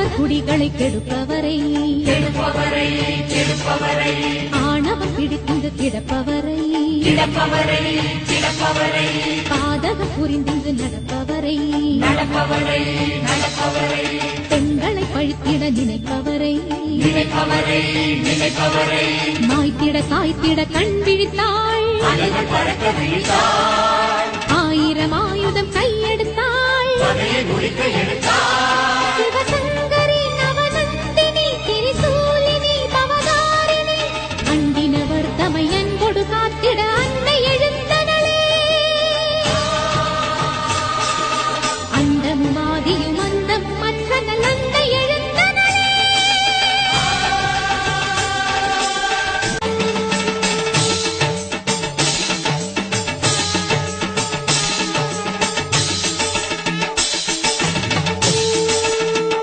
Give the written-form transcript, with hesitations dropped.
ஆண்டவர் குடிகளை கெடுப்பவரை ஆணவம் பிடித்து கிடப்பவரை பாதக புரிந்து நடப்பவரை பெண்களை பழித்திட நினைப்பவரை மாய்த்திட சாய்த்திட கண் விழித்தாள் ஆயிரம் ஆயுதம் கையெடுத்தாள்